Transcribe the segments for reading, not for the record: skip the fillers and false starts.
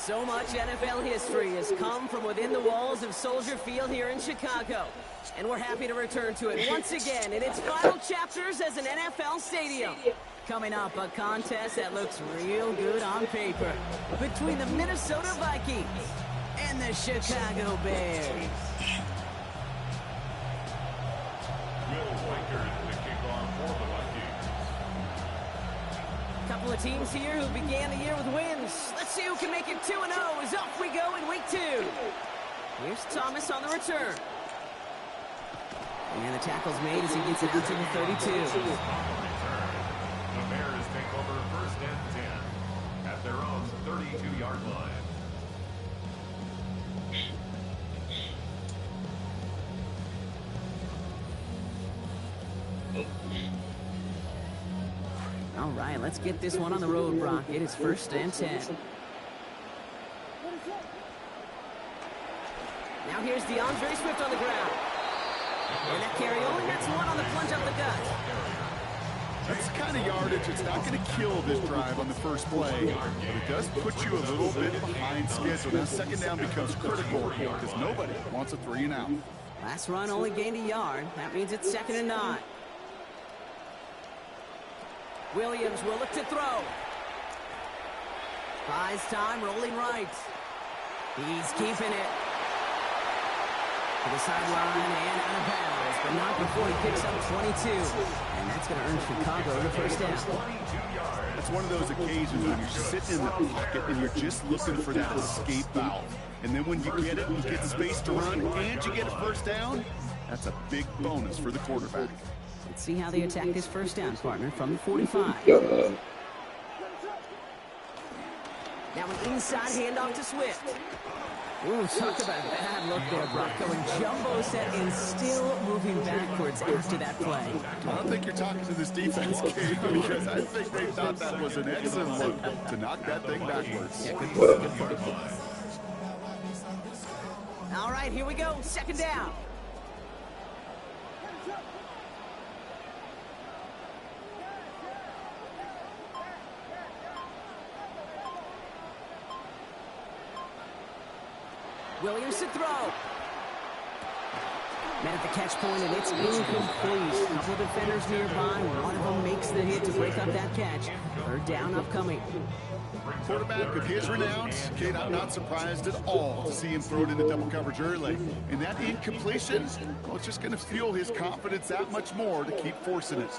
So much NFL history has come from within the walls of Soldier Field here in Chicago. And we're happy to return to it once again in its final chapters as an NFL stadium. Coming up, a contest that looks real good on paper between the Minnesota Vikings and the Chicago Bears. Couple of teams here who began the year with wins. Let's see who can make it 2-0 as off we go in week 2. Here's Thomas on the return. And the tackle's made as he gets it out to the 32. The Bears take over 1st and 10 at their own 32-yard line. All right, let's get this one on the road, Brock. It is 1st and 10. Now here's DeAndre Swift on the ground. And that carry only gets one on the plunge up the gut. That's the kind of yardage. It's not going to kill this drive on the first play, but it does put you a little bit behind schedule. Now 2nd down becomes critical because nobody wants a 3 and out. Last run only gained a yard. That means it's 2nd and 9. Williams will look to throw. Buys time, rolling right. He's keeping it. To the sideline and out of bounds, but not before he picks up 22. And that's going to earn Chicago the 1st down. That's one of those occasions when you're sitting in the pocket and you're just looking for that escape valve. And then when you get it, you get space to run, and you get a 1st down, that's a big bonus for the quarterback. Let's see how they attack this 1st down, partner, from the 45. Now an inside handoff to Swift. Ooh, talk about a bad look there, Brock. Going jumbo set and still moving backwards after that play. I don't think you're talking to this defense, Kate, because I think they thought that was an excellent look to knock that thing backwards. Yeah, all right, here we go. 2nd down. Williams to throw. Met at the catch point, and it's incomplete. A couple of defenders nearby. One of them makes the hit to break up that catch. 3rd down upcoming. Quarterback of his renown, Kate, I'm not surprised at all to see him throw it into double coverage early. And that incompletion, well, it's just going to fuel his confidence that much more to keep forcing it.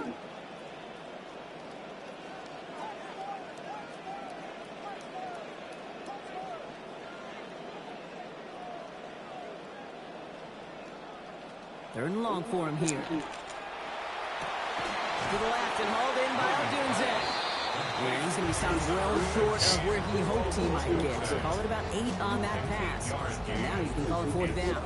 Third and long for him here. To the left and hauled in by Odunze. And he's going to be stopped well short of where he hoped he might get. Call it about 8 on that pass. And now you can call it 4th down.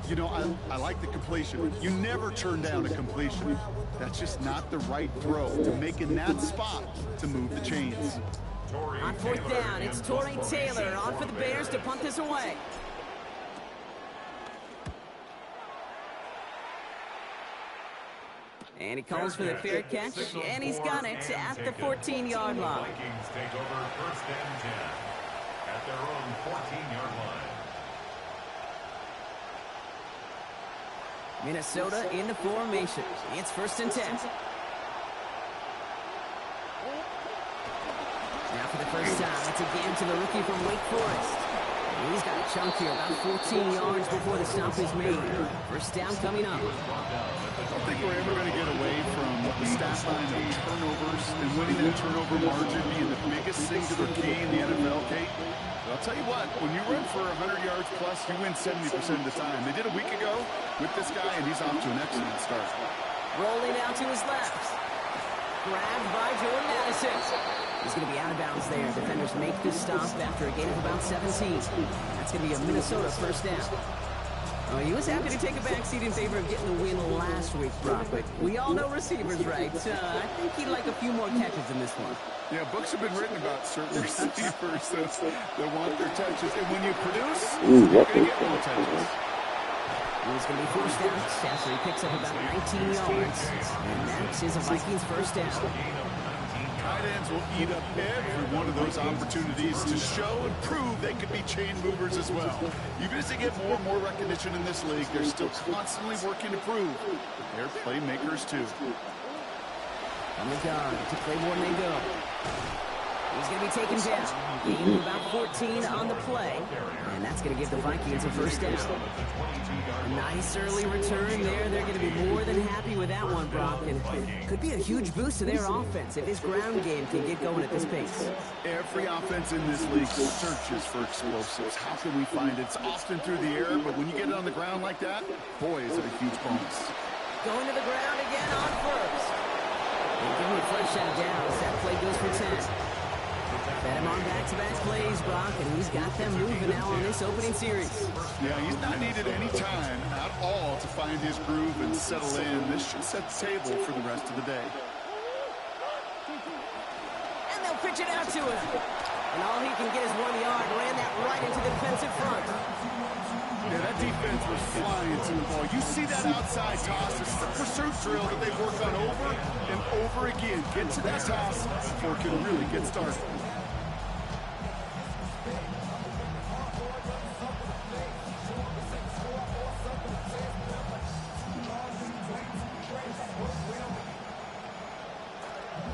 You know, I like the completion. You never turn down a completion. That's just not the right throw to make in that spot to move the chains. On 4th down, it's Torrey Taylor on for the Bears to punt this away. And he calls for the fair catch, and he's got it at the 14-yard line. Vikings take over 1st and 10 at their own 14-yard line. Minnesota in the formation. It's 1st and 10. Now for the first time, it's again to the rookie from Wake Forest. He's got a chunk here, about 14 yards before the stop is made. 1st down coming up. I don't think we're ever going to get away from the stat line of turnovers and winning that turnover margin being the biggest singular key in the NFL, Kate. But I'll tell you what, when you run for 100 yards plus, you win 70% of the time. They did a week ago with this guy, and he's off to an excellent start. Rolling out to his left. Grabbed by Jordan Addison. He's going to be out of bounds there. Defenders make this stop after a gain of about 17. That's going to be a Minnesota 1st down. Oh, he was happy to take a backseat in favor of getting the win last week, Brock, but we all know receivers, right? I think he'd like a few more catches in this one. Yeah, books have been written about certain receivers that want their touches. And when you produce, you're going to get more touches. He's going to be forced out after he picks up about 19 yards. And that is a Vikings 1st down. I tight ends will eat up every one of those opportunities to show and prove they could be chain movers as well. Even as they get more and more recognition in this league, they're still constantly working to prove they're playmakers too. On the gun to Claiborne they go. He's going to be taken down. Gain of about 14 on the play. And that's going to give the Vikings a first down. A nice early return there. They're going to be more than happy with that one, Brock. And it could be a huge boost to their offense if this ground game can get going at this pace. Every offense in this league searches for explosives. How can we find it? It's often through the air, but when you get it on the ground like that, boy, is it a huge bonus. Going to the ground again on first. And give him a fresh set of downs. That play goes for 10. Fed him on back-to-back plays, Brock, and he's got them moving now on this opening series. Yeah, he's not needed any time at all to find his groove and settle in. This should set the table for the rest of the day. And they'll pitch it out to him. And all he can get is 1 yard. Ran that right into the defensive front. Yeah, that defense was flying to the ball. You see that outside toss. This is the pursuit drill that they've worked on over and over again. Get to that toss before it can really get started.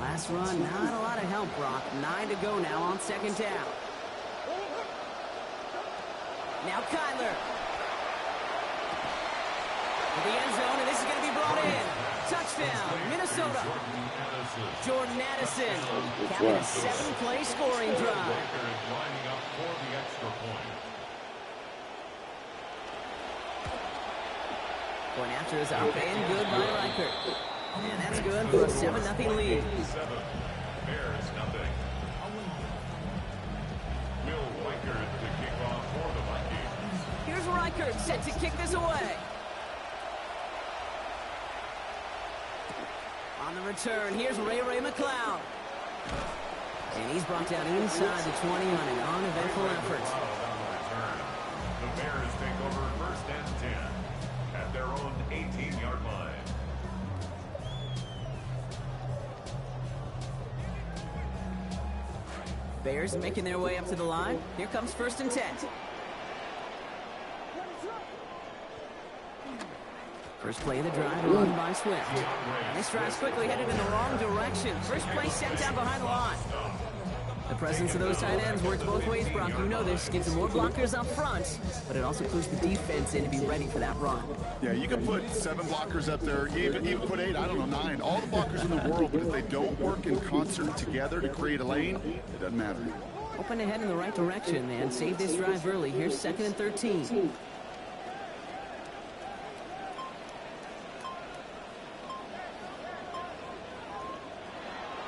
Last run, not a lot of help, Brock. 9 to go now on second down. Now Kyler. To the end zone, and this is going to be brought in. Touchdown, Minnesota. Jordan Addison capping a 7-play scoring drive. Going after is up and good by Reichert. And that's good for a 7-0 lead. 7, Bears nothing. Will Reichert to kick off for the Vikings. Here's Reichert set to kick this away. On the return, here's Ray McCloud. And he's brought down inside the 20 on an uneventful effort. On the return, the Bears take over first and 10 at their own 18-yard line. Bears making their way up to the line. Here comes first and 10. First play of the drive, run by Swift. This drive's quickly headed in the wrong direction. First play set down behind the line. The presence of those tight ends works both ways, Brock. You know this. Gets more blockers up front, but it also clues the defense in to be ready for that run. Yeah, you can put 7 blockers up there, even put 8, I don't know, 9. All the blockers in the world, but if they don't work in concert together to create a lane, it doesn't matter. Open ahead in the right direction and save this drive early. Here's 2nd and 13.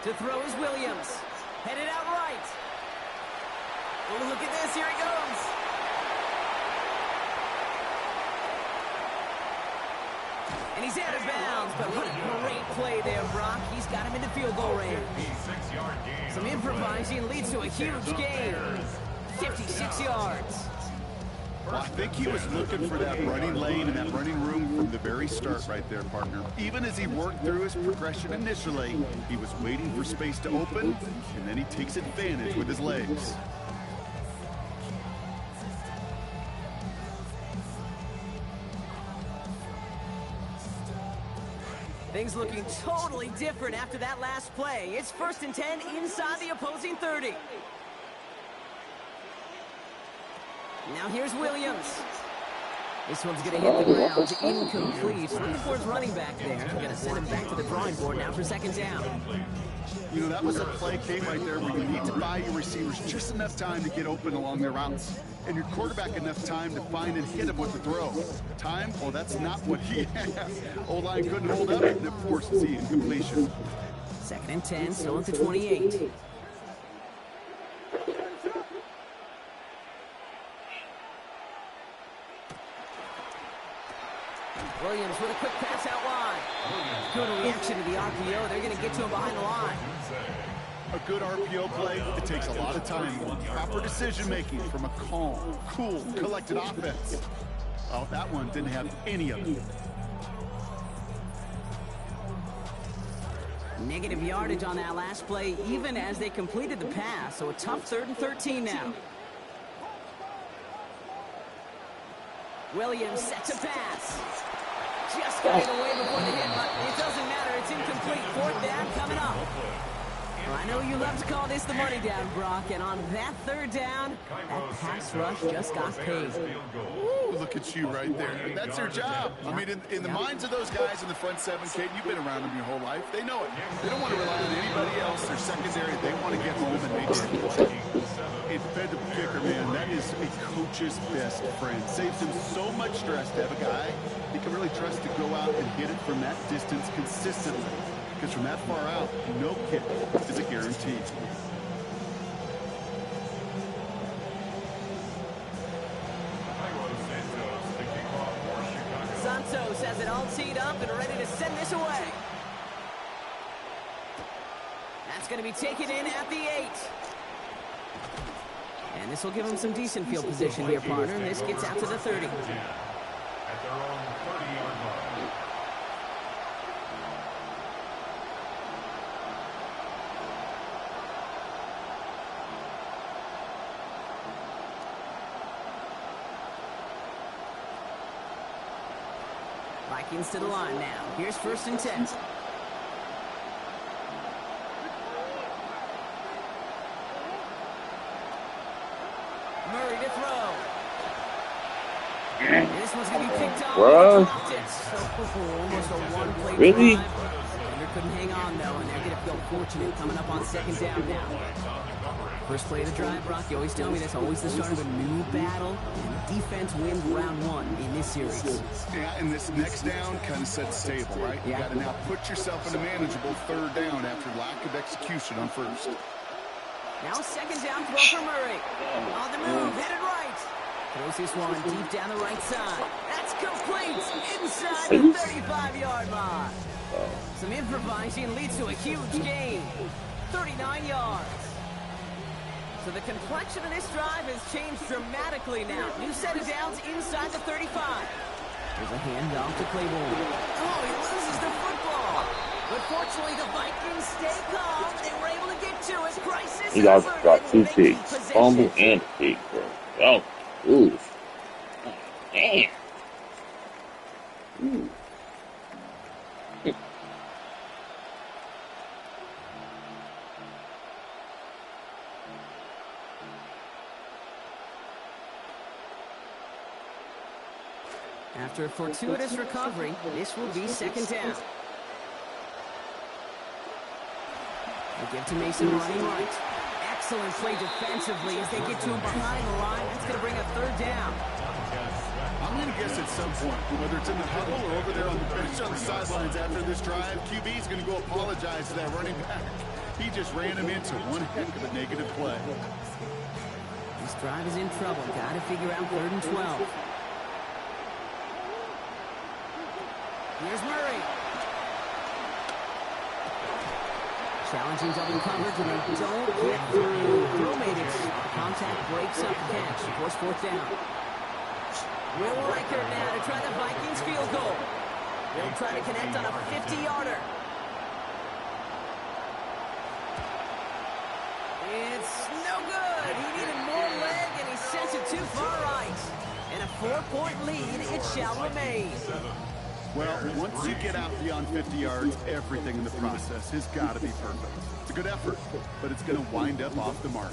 To throw is Williams. Headed out right. Oh, look at this. Here he goes. And he's out of bounds, but what a great play there, Brock. He's got him in the field goal range. 56-yard gain. Some improvising leads to a huge gain. 56 yards. Well, I think he was looking for that running lane and that running room from the very start right there, partner. Even as he worked through his progression initially, he was waiting for space to open, and then he takes advantage with his legs. Things looking totally different after that last play. It's 1st and 10 inside the opposing 30. Now here's Williams. This one's going to hit the ground. Incomplete. Looking for his running back there. Going to send him back to the drawing board now for 2nd down. You know, that was a play, Kate, right there where you need to buy your receivers just enough time to get open along their routes. And your quarterback enough time to find and hit him with the throw. Time? Well, that's not what he had. O-line couldn't hold up, and it forces the incompletion. 2nd and 10, still at the 28. Williams with a quick pass out wide. Good reaction to the RPO. They're going to get to him behind the line. A good RPO play, it takes a lot of time. Proper decision-making from a calm, cool, collected offense. Well, that one didn't have any of it. Negative yardage on that last play, even as they completed the pass. So a tough 3rd and 13 now. Williams set to pass. Just got it away before the hit, but it doesn't matter. It's incomplete. 4th down coming up. Well, I know you love to call this the money down, Brock, and on that 3rd down, that pass rush just got paid. Ooh, look at you right there. That's their job. I mean, in the minds of those guys in the front 7, Kate, you've been around them your whole life. They know it. They don't want to rely on anybody else. They're secondary. They want to get home, and they did. Dependable kicker, man. That is a coach's best friend. Saves him so much stress to have a guy he can really trust to go out and hit it from that distance consistently. Because from that far out, no kick is a guarantee. Santos has it all teed up and ready to send this away. That's going to be taken in at the 8. And this will give him some decent field position here, partner. And this gets out to the 30. At their own 30-yard line. Vikings to the line now. Here's 1st and 10. Murray to throw. This one's going to be picked off. Dropped it. So, almost a one-play Really? drive. Defender couldn't hang on, though, and they're going to feel fortunate coming up on 2nd down now. First play of the drive, Brock, you always tell me that's always the start of a new battle, and defense wins round 1 in this series. Yeah, and this next down kind of sets the table, right? You got to now put yourself in a manageable 3rd down after lack of execution on 1st. Now 2nd down throw for Murray. On the move, headed right. Throws this one deep down the right side. That's complete inside the 35-yard line. Some improvising leads to a huge gain. 39 yards. So the complexion of this drive has changed dramatically now. New set of downs inside the 35. There's a handoff to Claiborne. Oh, he loses the football. But fortunately, the Vikings stay calm. They were able to get to it. Crisis You guys averted. got 2 They keep picks. possession. Fumble and pick, bro. Oh, ooh. Damn. Ooh. After a fortuitous recovery, this will be 2nd down. They give to Mason running right. Excellent play defensively as they get to him behind the line. That's going to bring a 3rd down. I'm going to guess at some point, whether it's in the huddle or over there on the bench on the sidelines after this drive, QB is going to go apologize to that running back. He just ran him into one heck of a negative play. This drive is in trouble. Got to figure out 3rd and 12. Here's Murray. Challenging double coverage, and they don't get through. Throw made it. Contact breaks up the catch. Of course, 4th down. Will Reichert now to try the Vikings field goal. They'll try to connect on a 50-yarder. It's no good. He needed more leg, and he sends it too far right. And a 4-point lead, it shall remain. Well, once you get out beyond 50 yards, everything in the process has got to be perfect. It's a good effort, but it's going to wind up off the mark.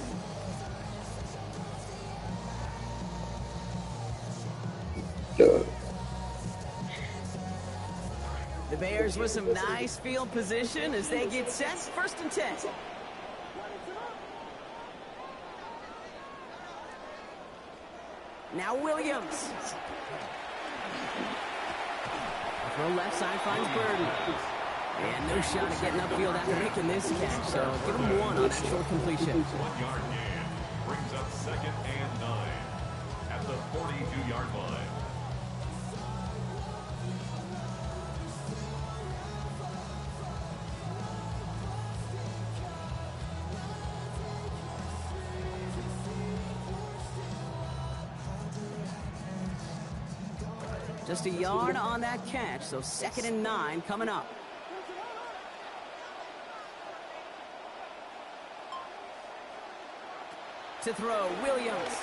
The Bears with some nice field position as they get set. 1st and 10. Now Williams. Throw left side finds Burden. And no shot at getting upfield after making this catch. So give him 1 on that short completion. 1-yard gain brings up 2nd and 9 at the 42-yard line. Just a yard on that catch, so 2nd and 9 coming up. to throw. Williams.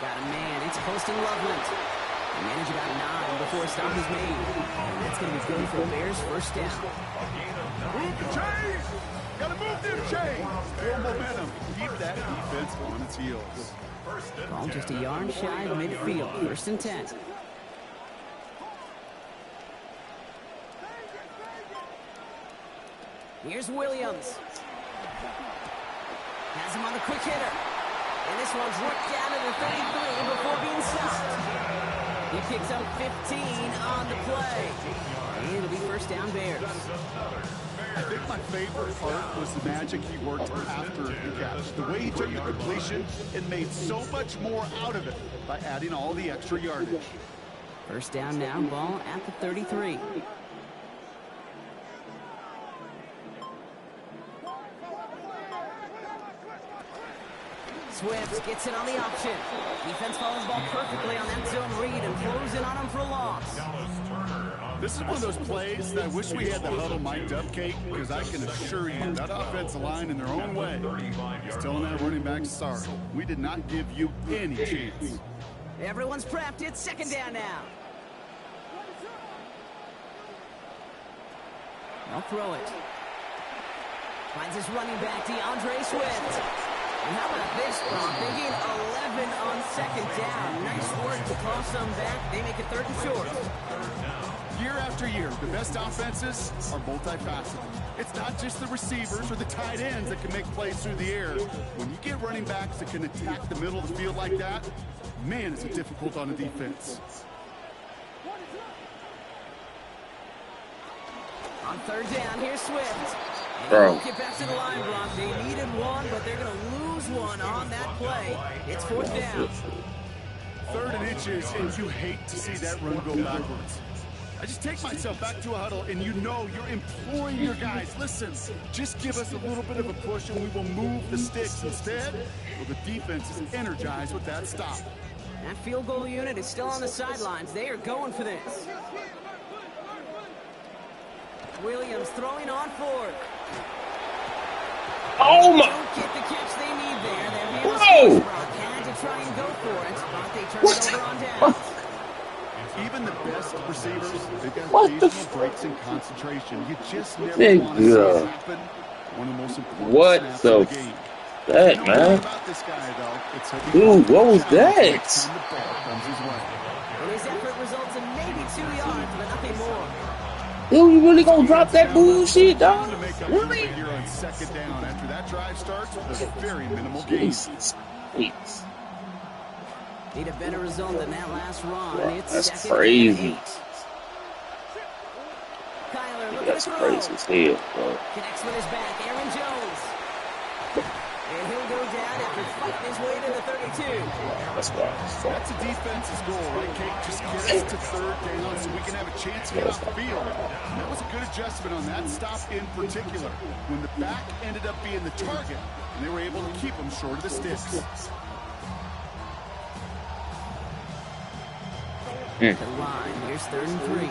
Got a man. It's Colston Loveland. They manage about 9 before a stop is made. And that's going to be good for Bears first down. Move the chains! Gotta move them chains! Build momentum. Keep that defense on its heels. Ball just a yard shy of midfield. 1st and 10. Here's Williams. Has him on the quick hitter. And this one's worked down to the 33 before being stopped. He picks up 15 on the play. And it'll be first down Bears. I think my favorite part was the magic he worked after the catch. The way he took the completion and made so much more out of it by adding all the extra yardage. First down now, ball at the 33. Swift gets it on the option. Defense follows ball perfectly on that zone read and throws it on him for a loss. This is one of those plays that I wish we had the huddle mic'd up, Kate, because I can assure you that offensive line in their own way is telling that running back, sorry, we did not give you any chance. Everyone's prepped. It's 2nd down now. I'll throw it. Finds his running back, DeAndre Swift. And how about this, Ron? They gain 11 on 2nd down. Nice work to claw some back. They make it 3rd and short. Year after year, the best offenses are multifaceted. It's not just the receivers or the tight ends that can make plays through the air. When you get running backs that can attack the middle of the field like that, man, it's difficult on the defense. On 3rd down, here's Swift. Bro. Get back to the line, Brock. They needed one, but they're going to lose one on that play. It's 4th down. 3rd and inches, and you hate to see that run go backwards. I just take myself back to a huddle, and you know you're imploring your guys, listen, just give us a little bit of a push, and we will move the sticks. Instead, well, the defense is energized with that stop. That field goal unit is still on the sidelines. They are going for this. Williams throwing on 4th. Oh my! Don't get the catch they need there. They're being Whoa! Brock had to try and go for it, but they turn it over on down. Even the best receivers, they've got What the occasional breaks in concentration. You just never Big want to see God. it happen. One of the most important What snaps the of the game. That, You know man? about this guy, though, it's a Dude, what was challenge that? next time the ball comes his way. And his effort results in maybe 2 yards, but nothing more. Dude, you really gonna drop that bullshit, dog? To make up Really? here on 2nd down after that drive starts with a very minimal gain. Jesus. Please. Need a better result than that last run. Wow, It's that's 2nd crazy. and 8. Kyler looking That's to throw. crazy as hell, bro. Connects with his back. Aaron Jones. And he'll go down after fighting his way to the 32. That's why. That's a defense's goal, right, Kate? Just get us to 3rd down so we can have a chance to get off the field. And that was a good adjustment on that stop in particular, when the back ended up being the target, and they were able to keep him short of the sticks. The line. Here's 3rd and 3.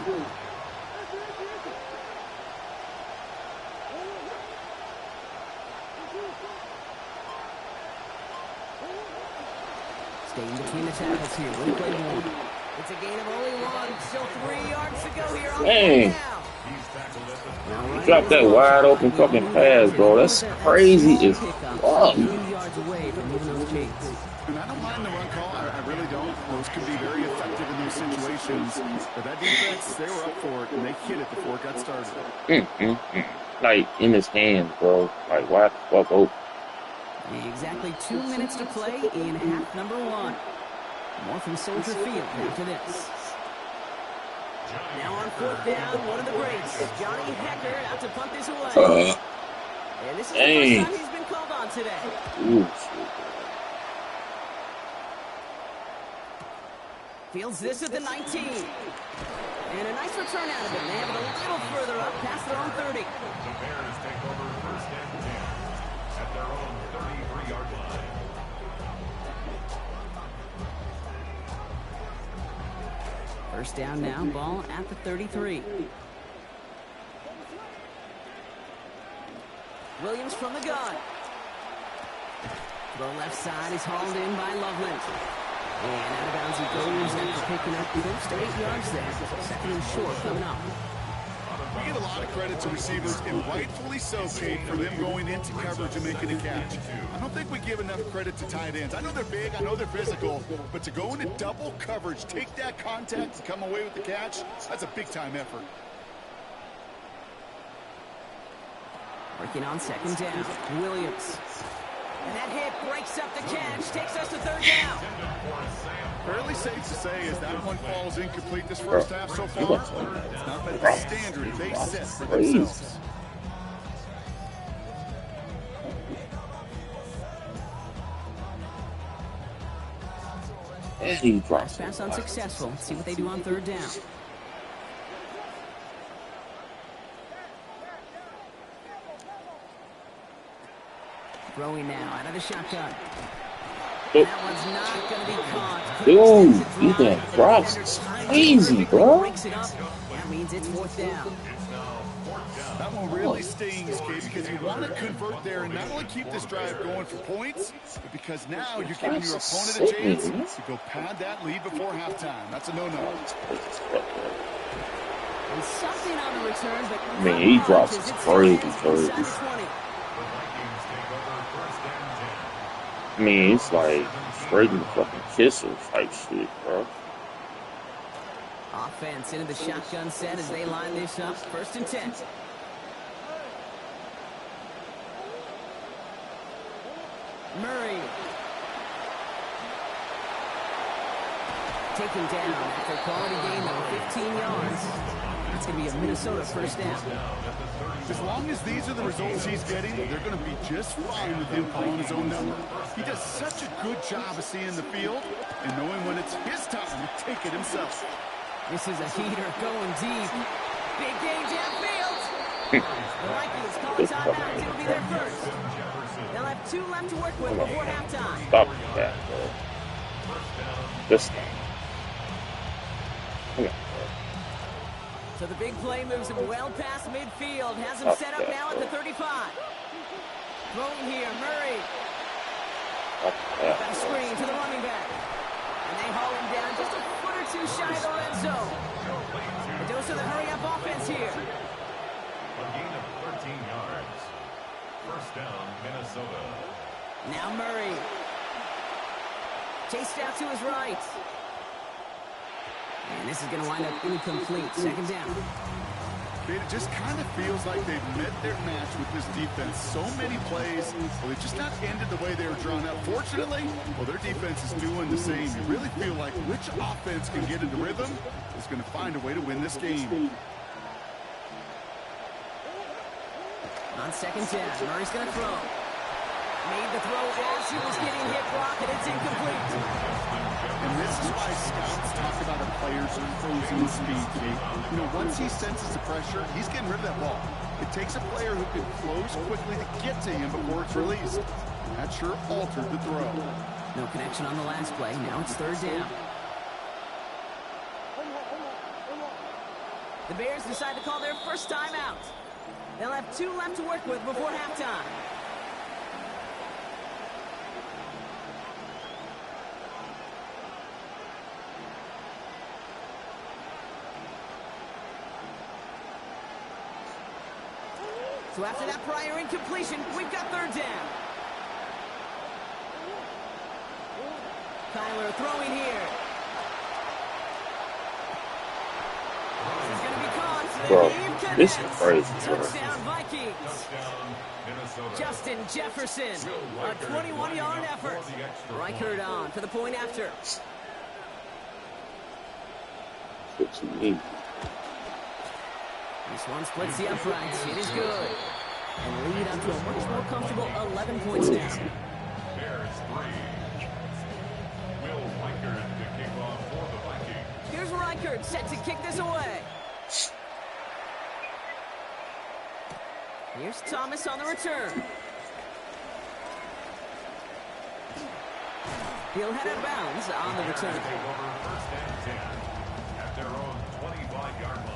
Staying between the tackles here. We'll play more. It's a gain of only 1. Still 3 yards to go here on Dang. 4th down. You dropped that wide open fucking pass, bro. That's crazy as fuck. 2 yards away from moving those chains. And I don't mind the run call. I really don't. Those can be very effective in those situations. But that defense, they were up for it, and they hit it before it got started. Like, in his hands, bro. Like, why the fuck open? Exactly 2 minutes to play in half number 1. More from Soldier Field after this. Now on 4th down, one of the breaks. Johnny Hecker out to punt this away. And this is the dang. first time he's been called on today. Ooh, Fields this at the 19. And a nice return out of it. They have it a little further up past their own 30. The Bears take over 1st and 10 at their own 33-yard line. First down now, ball at the 33. Williams from the gun. Throw left side is hauled in by Loveland. And out of bounds he goes after picking up close to 8 yards there. Second and short coming up. We give a lot of credit to receivers, and rightfully so, Kate, for them going into coverage and making a catch. I don't think we give enough credit to tight ends. I know they're big, I know they're physical, but to go into double coverage, take that contact, and come away with the catch, that's a big-time effort. Working on second down. Williams. And that hit breaks up the catch, takes us to third down. Fairly safe to say as that one falls incomplete this first half so far. It's not been the standard they set for themselves. Pass unsuccessful. Let's see what they do on third down. Throwing now out of the shotgun. That one's not going to be caught. Dude, Ethan Frost is crazy, bro. That means it's fourth down. That one really stings, Kate, because you want to convert there and not only keep this drive going for points, but because now you're giving your opponent a chance to go pad that lead before halftime. That's a no-no. And something on the return, but man, he drops his crazy. I mean, it's like straight in the fucking kisser type shit, bro. Offense into the shotgun set as they line this up. First and 10. Murray. Taken down after a quality gain of 15 yards. It's going to be a Minnesota first down. As long as these are the results he's getting, they're going to be just fine with him calling his own number. He does such a good job of seeing the field and knowing when it's his time to take it himself. This is a heater going deep. Big game downfield. The Vikings call a timeout. It'll be their first. They'll have 2 left to work with before halftime. Stop that, bro. This time. So the big play moves him well past midfield. Has him set up now at the 35. Throwing here, Murray. Got a screen to the running back. And they haul him down just a foot or two shy of the red zone. A dose of the hurry-up offense here. A gain of 13 yards. First down, Minnesota. Now Murray. Chased out to his right. And this is going to wind up incomplete. Second down. It just kind of feels like they've met their match with this defense. So many plays, well, they've just not ended the way they were drawn up. Fortunately, well, their defense is doing the same. You really feel like which offense can get into rhythm is going to find a way to win this game. On second down, Murray's going to throw. Made the throw as he was getting hit block, and it's incomplete. And this is why scouts talk about a player's closing speed, Kate. You know, once he senses the pressure, he's getting rid of that ball. It takes a player who can close quickly to get to him before it's released. That sure altered the throw. No connection on the last play. Now it's third down. The Bears decide to call their first timeout. They'll have 2 left to work with before halftime. So after that prior incompletion, we've got third down. Kyler throwing here. This is going to be caught. Bro, this is crazy. Touchdown Vikings. Justin Jefferson, a 21-yard effort. Reichert on for the point after. What you need. This one splits the uprights. It is good. And lead up to a much more comfortable 11 points now. Bears 3. Will Reichert to kick off for the Vikings. Here's Reichert set to kick this away. Here's Thomas on the return. He'll head out of bounds on the return. Take over first and 10 at their own 25-yard line.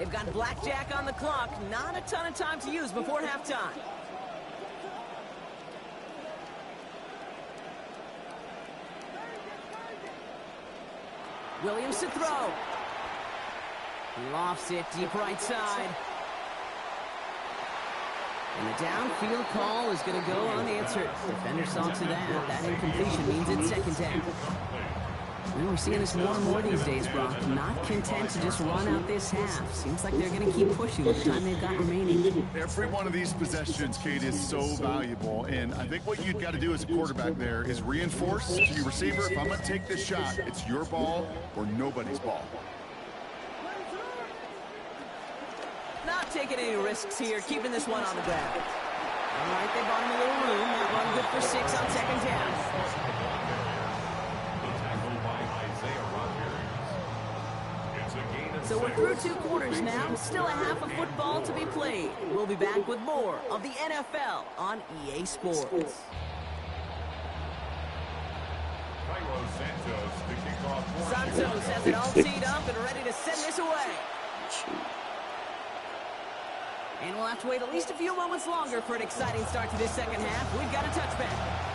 They've got blackjack on the clock. Not a ton of time to use before halftime. Williams to throw. He lofts it deep right side. And the downfield call is going to go unanswered. Defender saw to that. That incompletion means it's second down. Well, we're seeing this more and more these days, Brock. Not content to just run out this half. Seems like they're going to keep pushing with the time they've got remaining. Every one of these possessions, Kate, is so valuable. And I think what you've got to do as a quarterback there is reinforce to your receiver, if I'm going to take this shot, it's your ball or nobody's ball. Not taking any risks here, keeping this one on the ground. All right, they bought him a little room. That run good for 6 on second down. So we're through 2 quarters now. Still a half of football to be played. We'll be back with more of the NFL on EA Sports. Santos has it all teed up and ready to send this away. And we'll have to wait at least a few moments longer for an exciting start to this second half. We've got a touchback.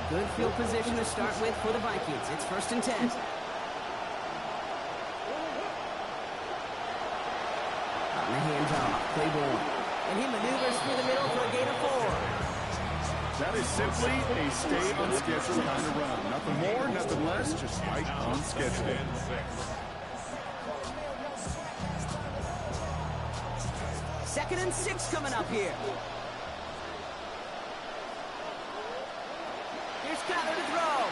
Good field position to start with for the Vikings. It's 1st and 10. On the handoff, Claiborne. And he maneuvers through the middle for a gain of 4. That is simply a stay on schedule kind of run. Nothing more, nothing less, just right on schedule. Second and 6 coming up here. Here's Crowder to throw.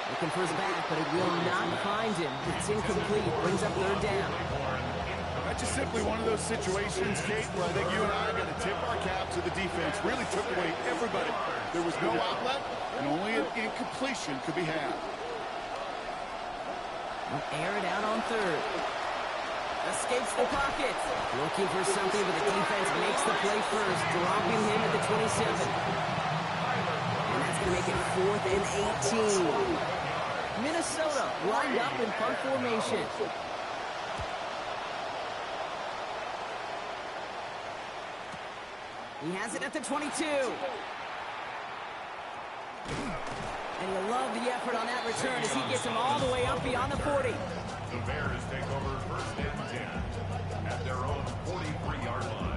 Looking for his back, but it will not find him. It's incomplete. Brings up 3rd down. That's just simply one of those situations, Kate, where I think you and I got to tip our cap to the defense. Really took away everybody. There was no outlet, and only an incompletion could be had. They'll air it out on 3rd. Escapes the pocket. Looking for something, but the defense makes the play first, dropping him at the 27. To make it 4th and 18. Minnesota lined up in punt formation. He has it at the 22. And you love the effort on that return as he gets him all the way up beyond the 40. The Bears take over 1st and 10 at their own 43-yard line.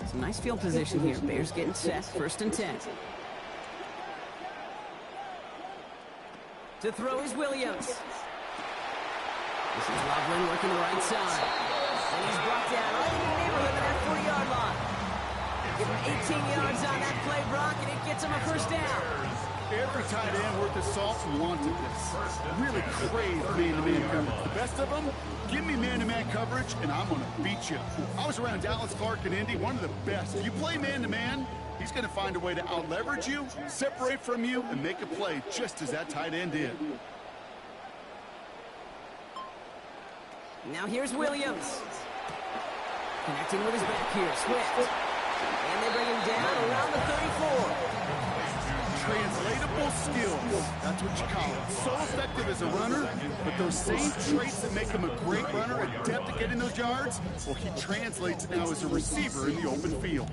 Some nice field position here. Bears getting set. 1st and 10. To throw is Williams. This is Loveland working the right side. And he's brought down right in the neighborhood of that 40-yard line. Give him 18 yards on that play, Brock, and it gets him a 1st down. Every tight end worth his salt wanted this. Really crave man-to-man coverage. The best of them, give me man-to-man coverage, and I'm going to beat you. I was around Dallas Clark and Indy, one of the best. If you play man-to-man, he's going to find a way to out-leverage you, separate from you, and make a play just as that tight end did. Now here's Williams. Connecting with his back here, Swift. And they bring him down around the 34. Translatable skills, that's what you call it. So effective as a runner, but those same traits that make him a great runner, adept at getting those yards, well, he translates it now as a receiver in the open field.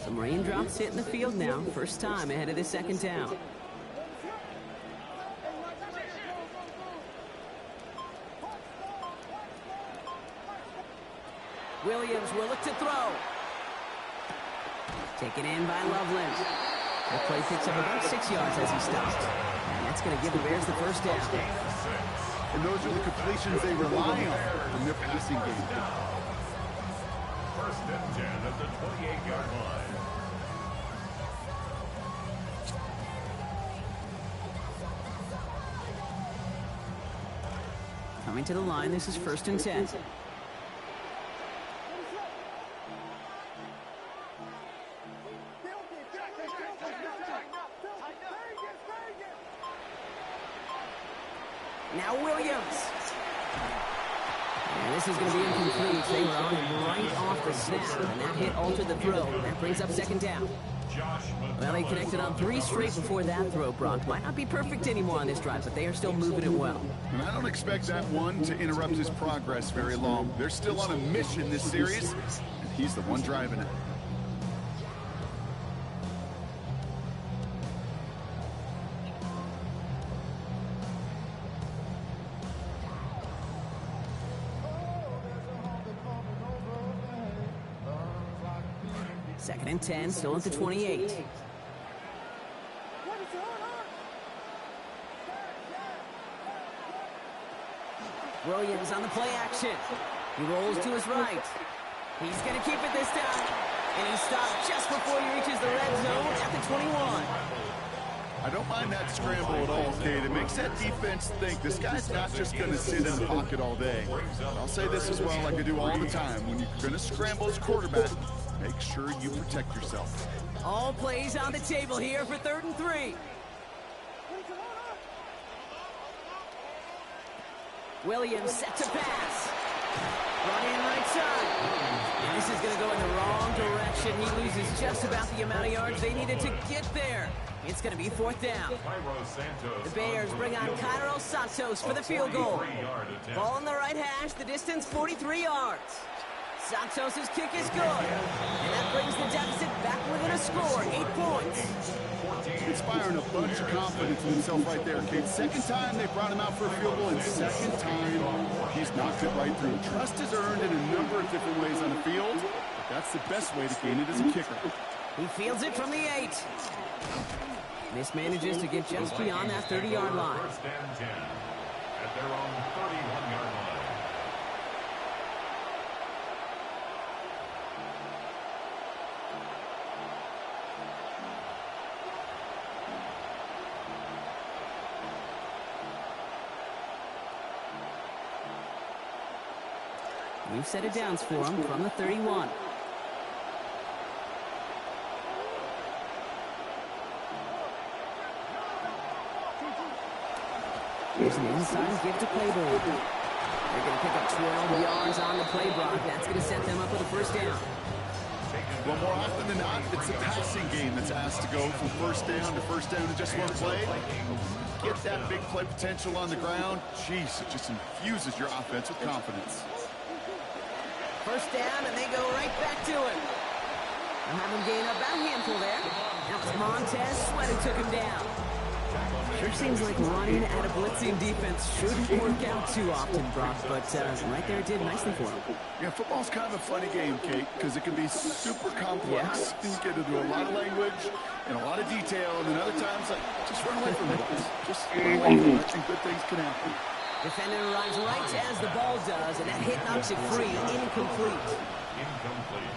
Some raindrops hitting the field now. 1st time ahead of the 2nd down. Williams will look to throw. Taken in by Loveland. The play picks up about 6 yards as he stops. And that's going to give the Bears the 1st down. And those are the completions they rely on in their passing game. 1st and 10 at the 28-yard line. Coming to the line, this is 1st and 10. Now Williams. And this is going to be incomplete. They were on him right off the snap, and that hit altered the throw. That brings up second down. Well, they connected on 3 straight before that throw, Brock. Might not be perfect anymore on this drive, but they are still moving it well. And I don't expect that one to interrupt his progress very long. They're still on a mission this series, and he's the one driving it. Second and 10, still at the 28. Williams on the play action. He rolls to his right. He's going to keep it this time. And he stopped just before he reaches the red zone at the 21. I don't mind that scramble at all, Kate. It makes that defense think this guy's not just going to sit in the pocket all day. I'll say this as well, like I do all the time. When you're going to scramble as quarterback, make sure you protect yourself. All plays on the table here for 3rd and 3. Williams set to pass. Run in right side. And this is going to go in the wrong direction. He loses just about the amount of yards they needed to get there. It's going to be 4th down. The Bears bring on Cairo Santos for the field goal. Ball on the right hash, the distance 43 yards. Santos' kick is good. And that brings the deficit back within a score, 8 points. Inspiring a bunch of confidence in himself right there, Kate. Second time they brought him out for a field goal, and second time he's knocked it right through. Trust is earned in a number of different ways on the field, but that's the best way to gain it as a kicker. He fields it from the 8. This manages to get just beyond that 30-yard line. First and 10 at their own 31-yard line. We've set it downs for him from the 31. Here's an inside give to Claiborne. They're going to pick up 12 yards on the play, Brock. That's going to set them up with a first down. Well, more often than not, it's a passing game that's asked to go from first down in just one play. Get that big play potential on the ground. Jeez, it just infuses your offense with confidence. First down, and they go right back to it. They'll have him gain about a handful there. That was Montez Sweat who took him down. Sure seems like running at a blitzing defense shouldn't work out too often, Brock, but right there it did nicely for him. Yeah, football's kind of a funny game, Kate, because it can be super complex. You get into a lot of language and a lot of detail, and then other times, like, just run away from it. Just run away from it, and good things can happen. Defender arrives right as the ball does, and that hit knocks it free, incomplete.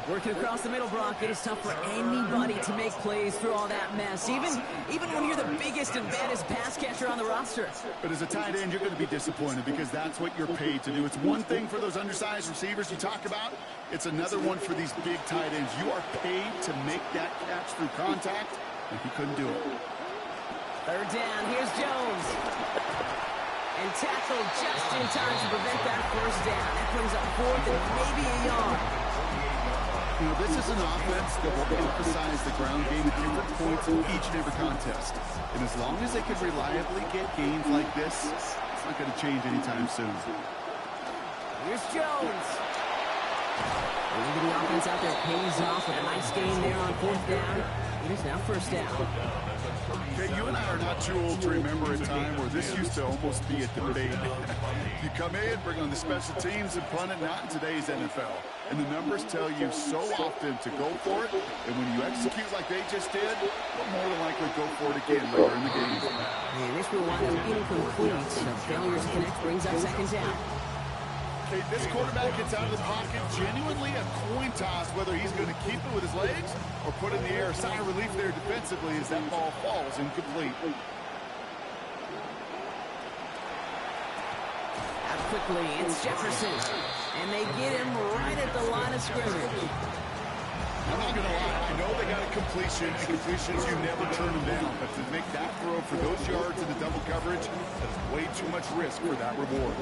Working across the middle, Brock, it is tough for anybody to make plays through all that mess, even when you're the biggest and baddest pass catcher on the roster. But as a tight end, you're going to be disappointed because that's what you're paid to do. It's one thing for those undersized receivers you talk about. It's another one for these big tight ends. You are paid to make that catch through contact, and he couldn't do it. Third down, here's Jones. And tackled just in time to prevent that first down. That brings up 4th and maybe a yard. You know, this is an offense that will emphasize the ground game at different points in each and every contest. And as long as they can reliably get gains like this, it's not going to change anytime soon. Here's Jones. Maybe the offense out there pays off with a nice gain there on 4th down. It is now first down. Okay, you and I are not too old to remember a time where this used to almost be a debate. You come in, bring on the special teams, and punt it, not in today's NFL. And the numbers tell you so often to go for it, and when you execute like they just did, you'll more than likely go for it again later in the game. And this will wind up incomplete, so failure to connect brings up second down. Okay, this quarterback gets out of the pocket, genuinely a coin toss whether he's going to keep it with his legs or put it in the air. A sign of relief there defensively as that ball falls incomplete. Out quickly, it's Jefferson. And they get him right at the line of scrimmage. I'm not going to lie, I know they got a completion, and completions, you never turn them down. But to make that throw for those yards in the double coverage, that's way too much risk for that reward.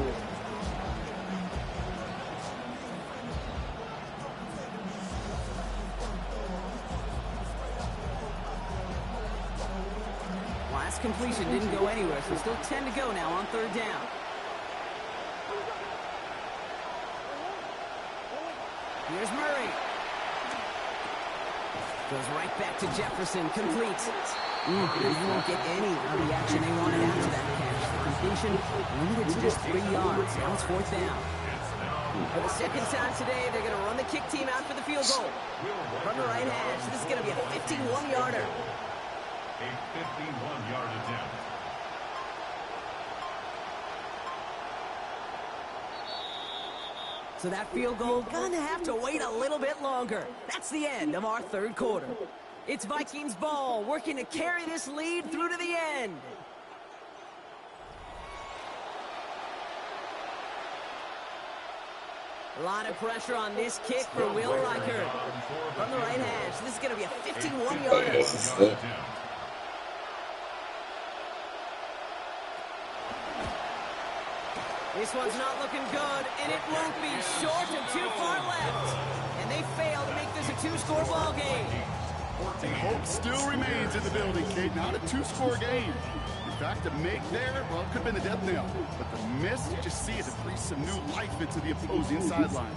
Last completion didn't go anywhere, so still 10 to go now on third down. Here's Murray. Goes right back to Jefferson, complete. They won't get any of the action they wanted after that catch. The completion limited to just 3 yards. Now it's fourth down. For the second time today, they're going to run the kick team out for the field goal. From the right hash, this is going to be a 51-yarder. A 51-yard attempt. So that field goal gonna have to wait a little bit longer. That's the end of our third quarter. It's Vikings ball, working to carry this lead through to the end. A lot of pressure on this kick for Will Reichert. From the right hash, this is gonna be a 51-yarder. This one's not looking good, and it won't be. Short and too far left. And they fail to make this a 2-score ball game. Hope still remains in the building, Kate. Not a 2-score game. In fact, the make there, well, it could have been the death knell. But the miss, you just see it breathe some new life into the opposing sideline.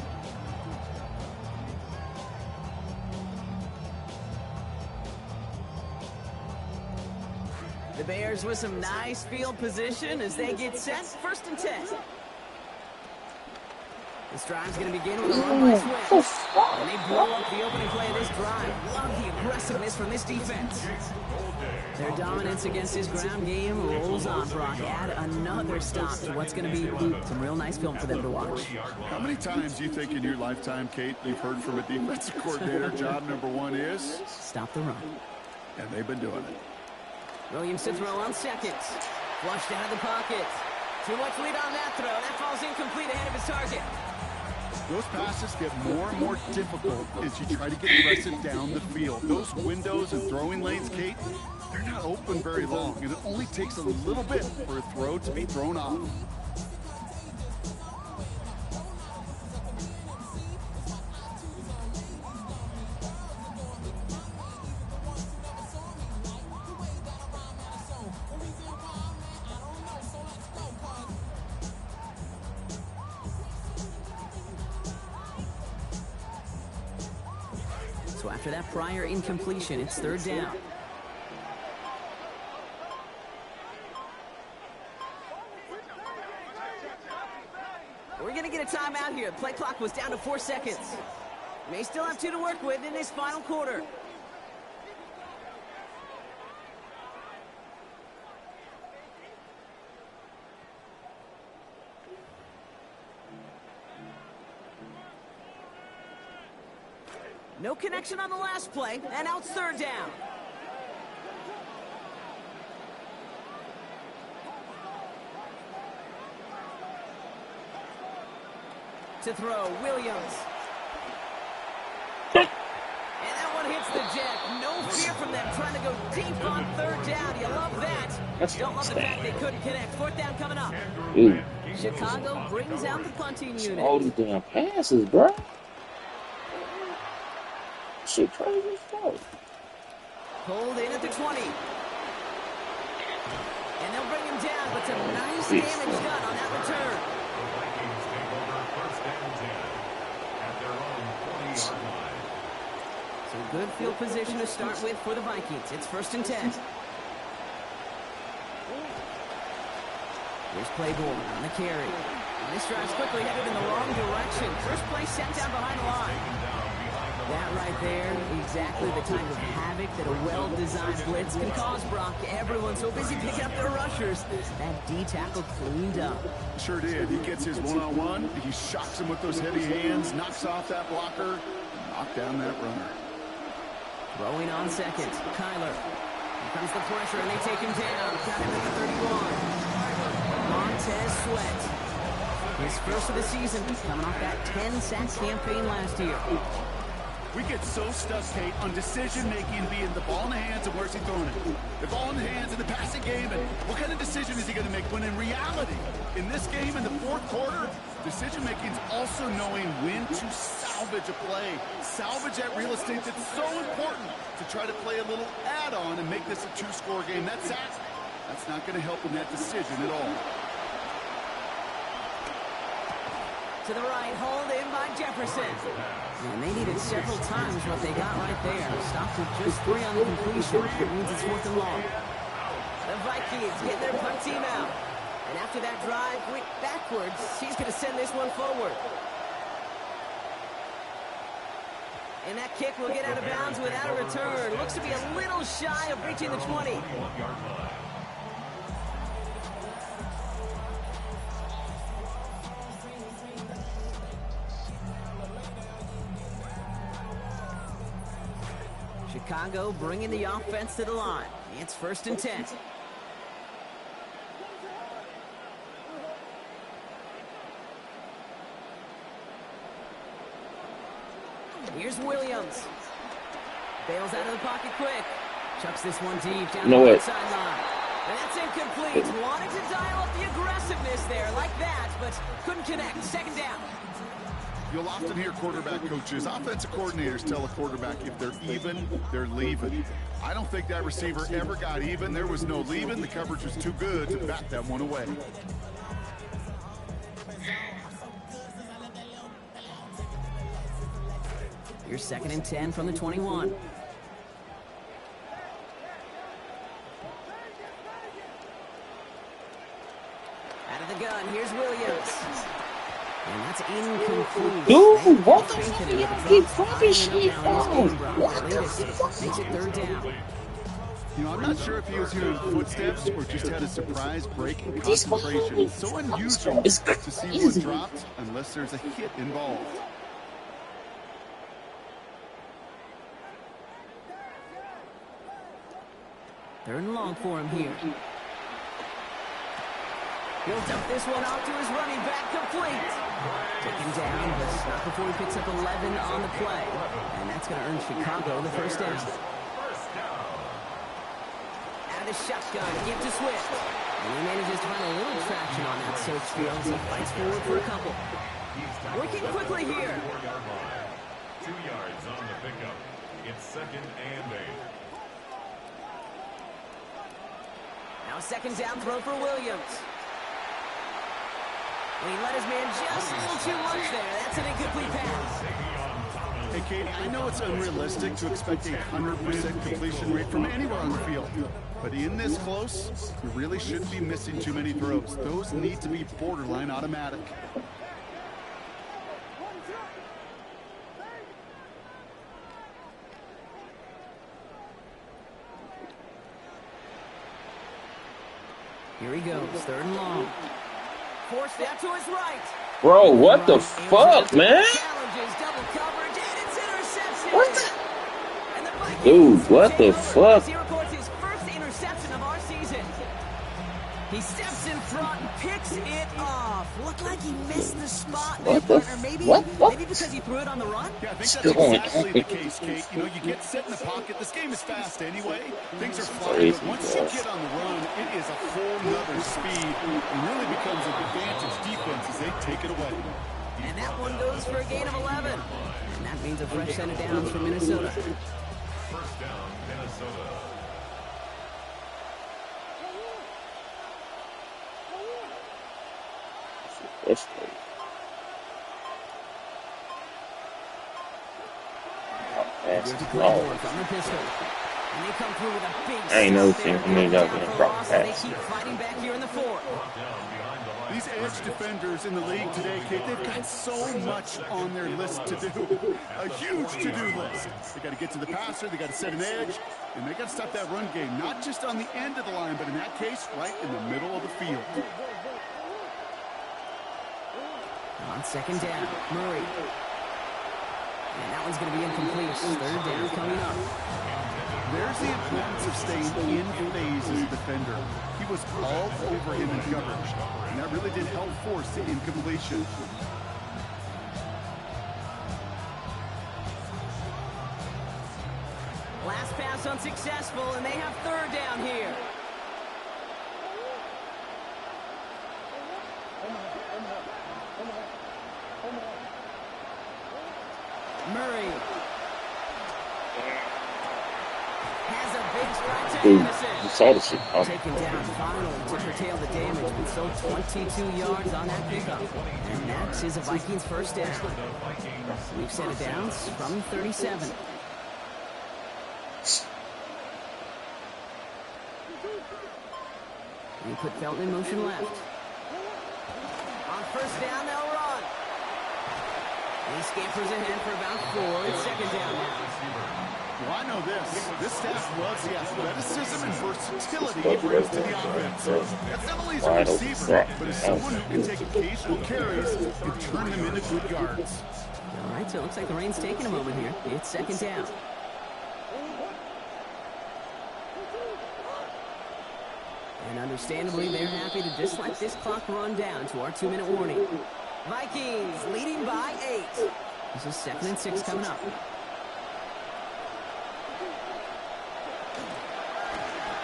The Bears with some nice field position as they get set. First and 10. This drive's going to begin with a run by Swift. And they blow up the opening play of this drive. Love the aggressiveness from this defense. Their dominance against his ground game rolls on, Brock. Add another stop to what's going to be some real nice film for them to watch. How many times do you think in your lifetime, Kate, you've heard from a defensive coordinator, job number 1 is? Stop the run. And they've been doing it. Williams to throw on second. Flushed out of the pocket. Too much lead on that throw. That falls incomplete ahead of his target. Those passes get more and more difficult as you try to get aggressive down the field. Those windows and throwing lanes, Kate, they're not open very long, and it only takes a little bit for a throw to be thrown off. So after that prior incompletion, it's third down. We're going to get a timeout here. Play clock was down to 4 seconds. May still have 2 to work with in this final quarter. No connection on the last play, and now it's third down. To throw, Williams. And that one hits the jet. No fear from them trying to go deep on third down. You love that. Don't love the fact they couldn't connect. Fourth down coming up. Ooh. Chicago brings out the punting unit. All these damn passes, bro. Shit crazy as fuck. Pulled in at the 20. And they'll bring him down, but some nice damage done on that return. The Vikings take over first and 10 at their own 20-yard line. So good field position to start with for the Vikings. It's first and 10. Here's Claiborne on the carry. And this drive's quickly headed in the wrong direction. First play set down behind the line. That right there, exactly the type of havoc that a well-designed blitz can cause, Brock. Everyone's so busy picking up their rushers. That D tackle cleaned up. Sure did. He gets his one-on-one. He shocks him with those heavy hands, knocks off that blocker, knock down that runner. Throwing on second, Kyler. Here comes the pressure, and they take him down. Got him at the 31. Montez Sweat. His first of the season, coming off that 10-sack campaign last year. We get so stuck, Kate, on decision-making being the ball in the hands and where's he throwing it. The ball in the hands in the passing game, and what kind of decision is he going to make when in reality, In this game, in the fourth quarter, decision-making is also knowing when to salvage a play. Salvage that real estate that's so important to try to play a little add-on and make this a two-score game. That's not going to help in that decision at all. To the right, hold in by Jefferson. And they needed several times what they got right there. Stopped with just 3 on the completion. It means it's 4th and long. The Vikings get their punt team out. And after that drive went backwards, he's going to send this one forward. And that kick will get out of bounds without a return. Looks to be a little shy of reaching the 20. Chicago bringing the offense to the line. It's 1st and 10. Here's Williams. Bails out of the pocket quick. Chucks this one deep down the right sideline. And that's incomplete. Wanted to dial up the aggressiveness there like that, but couldn't connect. 2nd down. You'll often hear quarterback coaches, offensive coordinators tell a quarterback if they're even, they're leaving. I don't think that receiver ever got even. There was no leaving. The coverage was too good to bat that one away. Here's 2nd and 10 from the 21. Out of the gun, here's Williams. And that's incomplete. Dude, what the fuck are y'all get rubbish here from? What the fuck? Makes it 3rd down. You know, I'm not sure if he was hearing footsteps or just had a surprise break in concentration. It's so unusual to see one dropped unless there's a hit involved. Third and long for him here. He'll dump this one off to his running back, complete. Taken down, but not before he picks up 11 on the play. And that's going to earn Chicago the 1st down. Out of the shotgun, give to Swift. And he manages to find a little traction on that search field as he fights forward for a couple. Working quickly here. 2 yards on the pickup. It's 2nd and 8. Now 2nd down throw for Williams. And he let his man just a little too much there. That's an incomplete pass. Hey, Katie, I know it's unrealistic to expect a 100% completion rate from anywhere on the field. But in this close, you really shouldn't be missing too many throws. Those need to be borderline automatic. Here he goes, 3rd and long. Forced out to his right. Bro, what the fuck, man? Challenges double coverage, and it's interception. What the? Dude, what the fuck? He records his 1st interception of our season. He steps in front and picks it off. Looked like he missed the spot there, partner. Maybe because he threw it on the run? Yeah, I think that's exactly the case, Kate. You know, you get set in the pocket. This game is fast anyway. Things are flying, but once you get on the run, it is a whole nother speed. It really becomes an advantage defense as they take it away. And that one goes for a gain of 11. And that means a fresh set of downs for Minnesota. 1st down, Minnesota. That's From the pistol. And they come through with a big I ain't no thing for me y'all getting dropped They pass. keep fighting back here in the 4th. These edge defenders in the league today, Kate, they've got so much on their list to do. A huge to-do list. They got to get to the passer, they got to set an edge, and they got to stop that run game, not just on the end of the line, but in that case, right in the middle of the field. On 2nd down, Murray. And that one's going to be incomplete. 3rd down coming up. There's the importance of staying in phase as a defender. He was all over him in coverage, and that really did help force the incompletion. Last pass unsuccessful, and they have 3rd down here. Murray has a big strike to Dude, Anderson. you saw the shit coming. Taken down finally to curtail the damage, but still 22 yards on that pickup. And that is a Vikings first down. We've set it down from 37. We put Felton in motion left. On first down, they'll run. He scampers ahead for about 4. It's second down now. Well, I know this. This staff loves the athleticism and versatility he brings to the offense. That's not only as a receiver, but as someone who can take occasional carries and turn them into good yards. All right, so it looks like the rain's taking a moment here. It's second down. And understandably, they're happy to just let this clock run down to our 2-minute warning. Vikings leading by 8. This is 2nd and 6 coming up.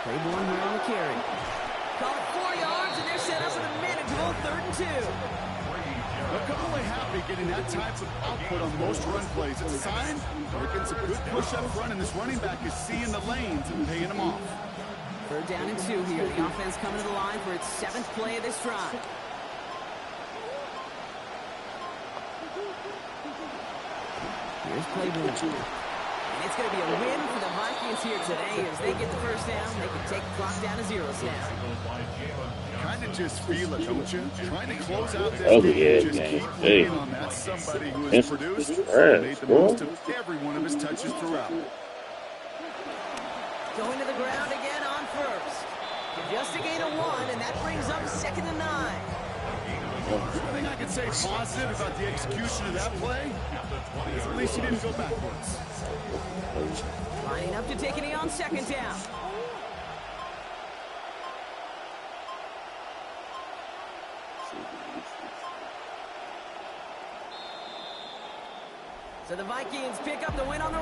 Claiborne here on the carry. Call it 4 yards, and they're set up with a manageable 3rd and 2. Look, I'm only happy getting that type of output on most run plays. It's a sign we're getting some good push up front, and this running back is seeing the lanes and paying them off. 3rd down and 2 here. The offense coming to the line for its 7th play of this drive. Here's Claiborne. And it's going to be a win for the Vikings here today as they get the first down. They can take the clock down to 0 now. Kind of just feel it, don't you? Trying to close out this Oh, game. yeah, Just man. keep Hey. leaning on that somebody who has It's produced trash, and made the bro. most of every one of his touches throughout. Going to the ground again on first. Just a gain of 1, and that brings up 2nd and 9. The only thing I can say positive about the execution of that play is at least he didn't go backwards. Lining up to take it on 2nd down. So the Vikings pick up the win on the